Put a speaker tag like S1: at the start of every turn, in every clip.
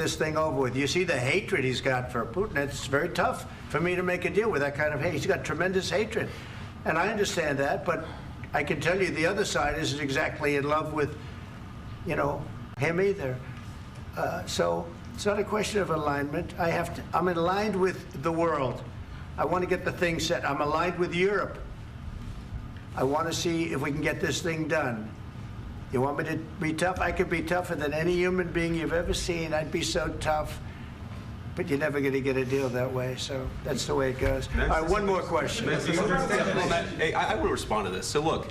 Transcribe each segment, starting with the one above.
S1: this thing over with. You see the hatred he's got for Putin. It's very tough for me to make a deal with that kind of hate. He's got tremendous hatred. And I understand that, but I can tell you the other side isn't exactly in love with, you know, him either. So it's not a question of alignment. I'm aligned with the world. I want to get the thing set. I'm aligned with Europe. I want to see if we can get this thing done. You want me to be tough? I could be tougher than any human being you've ever seen. I'd be so tough. But you're never going to get a deal that way, so that's the way it goes. All right, one more question.
S2: Hey, I want to respond to this. So look,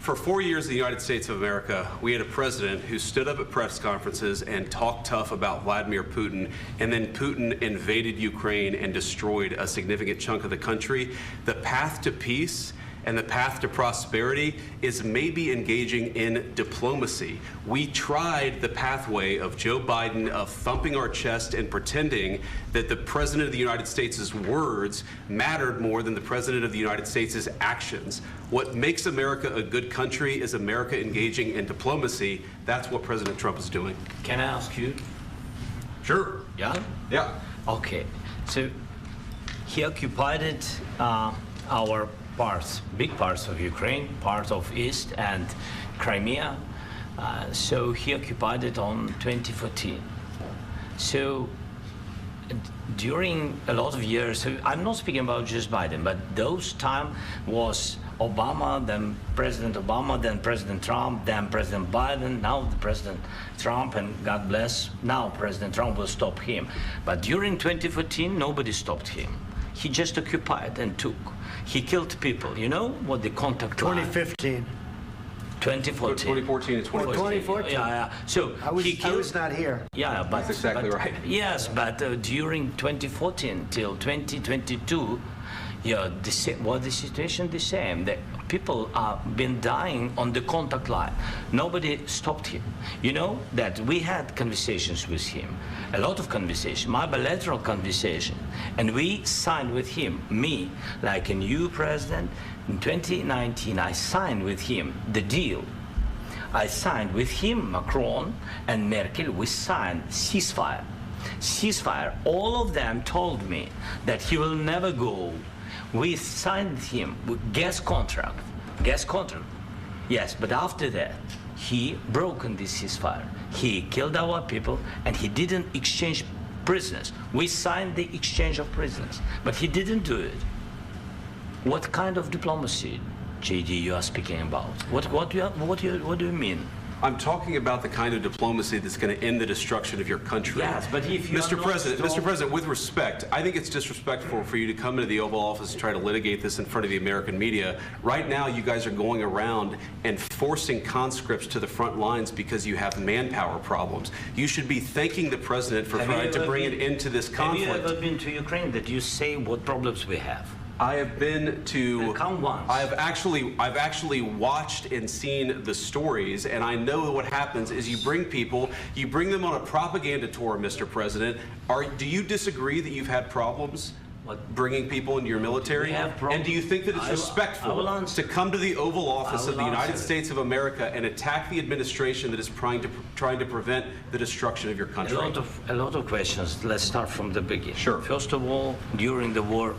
S2: for 4 years in the United States of America, we had a president who stood up at press conferences and talked tough about Vladimir Putin, and then Putin invaded Ukraine and destroyed a significant chunk of the country. The path to peace and the path to prosperity is maybe engaging in diplomacy. We tried the pathway of Joe Biden of thumping our chest and pretending that the President of the United States' words mattered more than the President of the United States' actions. What makes America a good country is America engaging in diplomacy. That's what President Trump is doing.
S3: Can I ask you?
S2: Sure.
S3: Yeah?
S2: Yeah.
S3: Okay. So he occupied it, our parts, big parts of Ukraine, part of East and Crimea. So he occupied it on 2014. So during a lot of years, so I'm not speaking about just Biden, but those time was Obama, then President Obama, then President Trump, then President Biden, now the President Trump, and God bless, now President Trump will stop him. But during 2014, nobody stopped him. He just occupied and took. He killed people. You know what the contact line?
S1: 2015.
S3: 2014.
S2: 2014 and 2014.
S1: 2014.
S3: Yeah. So
S1: I was not here.
S3: Yeah, but
S2: that's exactly right.
S3: Yes, but during 2014 till 2022, yeah, the situation the same. The people have been dying on the contact line. Nobody stopped him. You know that we had conversations with him, a lot of conversation, my bilateral conversation, and we signed with him, me, like a new president. In 2019, I signed with him the deal. I signed with him, Macron and Merkel, we signed ceasefire. Ceasefire, all of them told me that he will never go. We signed him with gas contract, yes, but after that, he broken this ceasefire. He killed our people and he didn't exchange prisoners. We signed the exchange of prisoners, but he didn't do it. What kind of diplomacy, JD, you are speaking about? What do you mean?
S2: I'm talking about the kind of diplomacy that's going to end the destruction of your country.
S3: Yes, but if you
S2: Mr. President, with respect, I think it's disrespectful for you to come into the Oval Office and try to litigate this in front of the American media. Right now, you guys are going around and forcing conscripts to the front lines because you have manpower problems. You should be thanking the President for trying to bring it into this conflict.
S3: Have you ever been to Ukraine that you say what problems we have?
S2: I have been to.
S3: Come once.
S2: I've actually watched and seen the stories, and I know what happens is you bring them on a propaganda tour, Mr. President. Do you disagree that you've had problems bringing people into your military? And do you think that it's respectful to come to the Oval Office of the United States of America and attack the administration that is trying to prevent the destruction of your country?
S3: A lot of questions. Let's start from the beginning.
S2: Sure.
S3: First of all, during the war,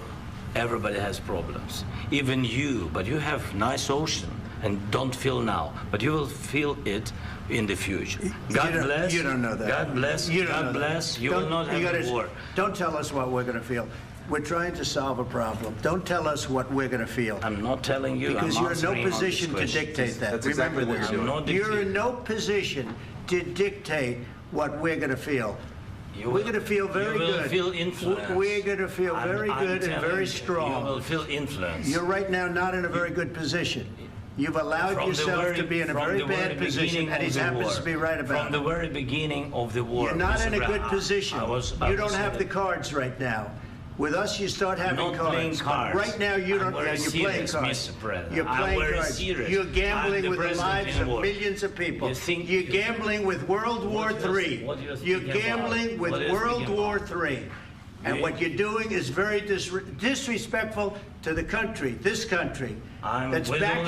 S3: everybody has problems, even you, but you have nice ocean and don't feel now, but you will feel it in the future. God bless.
S1: You don't know that.
S3: God bless. God bless. You will not have a war.
S1: Don't tell us what we're going to feel. We're trying to solve a problem. Don't tell us what we're going to feel.
S3: I'm not telling you.
S1: Because you're in no position to dictate that.
S2: That's exactly what you're doing.
S1: You're in no position to dictate what we're going to feel. We're going to feel very good.
S3: You will feel influence.
S1: We're going to feel very good and very strong.
S3: You will feel influence.
S1: You're right now not in a very good position. You've allowed yourself to be in a very bad position, and he happens to be right about it.
S3: From the very beginning of the war.
S1: You're not in a good position. You don't have the cards right now. With us, you start having cards. Right now, you don't. You're playing cards. You're playing cards. You're gambling with the lives of millions of people. You're gambling with World War III. You're gambling with World War III. And what you're doing is very disrespectful to the country, this country, that's back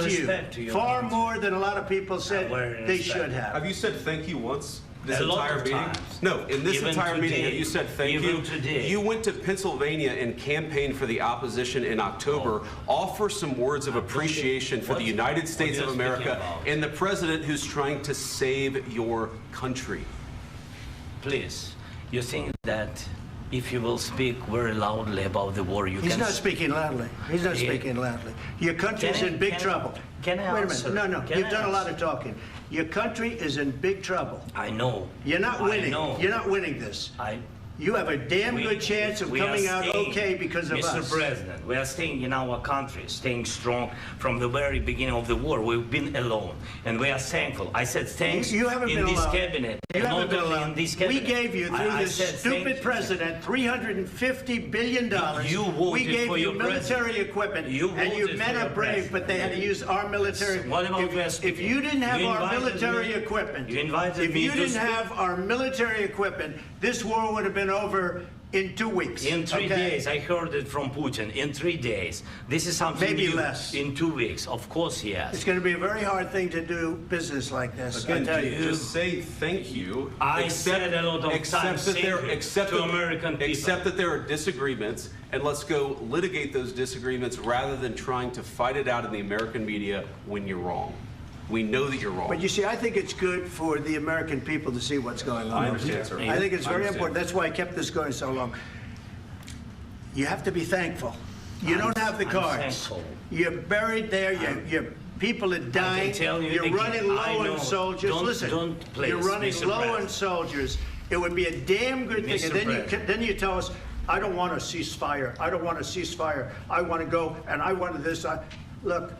S1: to you, far more than a lot of people said they should have.
S2: Have you said thank you once? this
S3: A lot
S2: entire
S3: of
S2: meeting?
S3: times.
S2: No, in this
S3: Even
S2: entire meeting,
S3: today.
S2: have you said thank
S3: Even
S2: you?
S3: today.
S2: You went to Pennsylvania and campaigned for the opposition in October. Offer some words of appreciation for the United States
S3: what
S2: of
S3: you're speaking
S2: America
S3: about?
S2: and the president who's trying to save your country.
S3: Please, you think that if you will speak very loudly about the war, you
S1: He's
S3: can...
S1: not speaking loudly. He's not
S3: He-
S1: speaking loudly. Your country's
S3: Can I-
S1: in big
S3: can I-
S1: trouble.
S3: can I
S1: Wait a
S3: answer?
S1: minute. No,
S3: Can
S1: you've
S3: I
S1: done a lot
S3: answer?
S1: of talking. Your country is in big trouble.
S3: I know.
S1: You're not winning.
S3: I know.
S1: You're not winning this. You have a damn
S3: We-
S1: good chance of
S3: we are
S1: coming out
S3: staying,
S1: okay because of
S3: Mr.
S1: us.
S3: President, we are staying in our country, staying strong from the very beginning of the war. We've been alone, and we are thankful. I said thanks
S1: You haven't
S3: in
S1: been
S3: this
S1: alone.
S3: cabinet.
S1: You
S3: and
S1: haven't
S3: not
S1: been
S3: only
S1: alone.
S3: in this
S1: We
S3: cabinet.
S1: gave you, through
S3: I
S1: this
S3: said
S1: stupid
S3: thank you.
S1: president, $350 billion.
S3: You voted
S1: we gave
S3: for
S1: you
S3: your
S1: military
S3: president.
S1: equipment,
S3: You
S1: and you
S3: voted
S1: men
S3: for
S1: are
S3: your
S1: brave, but they had to use our military.
S3: What about
S1: if,
S3: West
S1: if you didn't have
S3: You
S1: our
S3: invited
S1: military
S3: me-
S1: equipment,
S3: you invited
S1: if
S3: me
S1: you
S3: to
S1: didn't
S3: speak.
S1: have our military equipment, this war would have been over in 2 weeks.
S3: In 3
S1: okay?
S3: days, I heard it from Putin. In 3 days, this is something
S1: Maybe
S3: new.
S1: less.
S3: In 2 weeks, of course,
S1: It's
S3: yes.
S1: going to be a very hard thing to do business like this. I
S2: Again,
S1: tell you.
S2: just say thank you.
S3: I said a lot of
S2: accept
S3: times
S2: that
S3: thank
S2: there,
S3: you
S2: accept
S3: to
S2: that-
S3: American people.
S2: Accept that there are disagreements, and let's go litigate those disagreements rather than trying to fight it out in the American media when you're wrong. We know that you're wrong.
S1: But you see, I think it's good for the American people to see what's going on.
S2: I understand, sir.
S1: I think it's
S2: I
S1: very
S2: understand.
S1: important. That's why I kept this going so long. You have to be thankful. You don't have the
S3: I'm
S1: cards.
S3: thankful.
S1: You're buried there. Your people are dying.
S3: tell you
S1: You're
S3: again,
S1: running low
S3: I know.
S1: on soldiers.
S3: Don't-
S1: Listen,
S3: don't, please,
S1: you're running
S3: Mr.
S1: low on
S3: President.
S1: soldiers. It would be a damn good thing.
S3: Mr.
S1: And then
S3: President.
S1: then you tell us, I don't want a ceasefire. I don't want a ceasefire. I want to go and I want this. Look,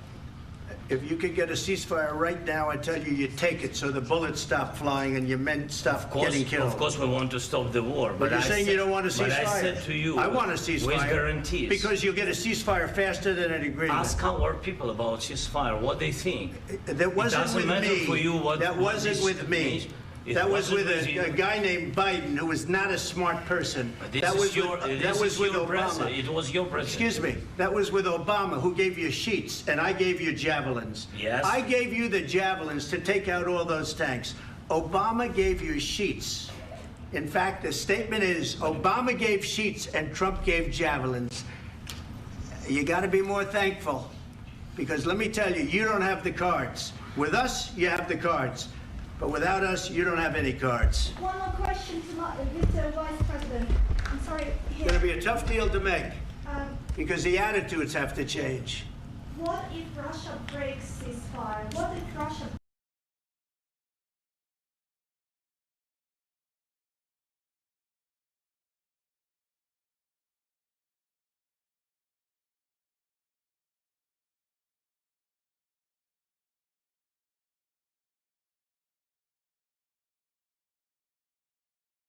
S1: if you could get a ceasefire right now, I tell you, you take it so the bullets stop flying and your men stop getting killed.
S3: Of course, we want to stop the war.
S1: But you're
S3: I
S1: saying
S3: said-
S1: you don't want a ceasefire.
S3: But I said to you,
S1: I want a ceasefire.
S3: with guarantees.
S1: Because you'll get a ceasefire faster than an agreement.
S3: Ask our people about ceasefire, what they think.
S1: That wasn't
S3: doesn't
S1: with
S3: matter
S1: me.
S3: for you what-
S1: that
S3: what
S1: wasn't
S3: this
S1: with me.
S3: means. It
S1: That was
S3: wasn't
S1: with
S3: with you.
S1: a guy named Biden who was not a smart person. That was with Obama.
S3: president. It was your president.
S1: Excuse me. That was with Obama, who gave you sheets, and I gave you javelins.
S3: Yes.
S1: I gave you the javelins to take out all those tanks. Obama gave you sheets. In fact, the statement is Obama gave sheets and Trump gave javelins. You got to be more thankful, because let me tell you, you don't have the cards. With us, you have the cards. But without us, you don't have any cards.
S4: One more question to Mr. Vice President. I'm sorry.
S1: It's going to be a tough deal to make,
S4: Um,
S1: because the attitudes have to change.
S4: what if Russia breaks ceasefire? What if Russia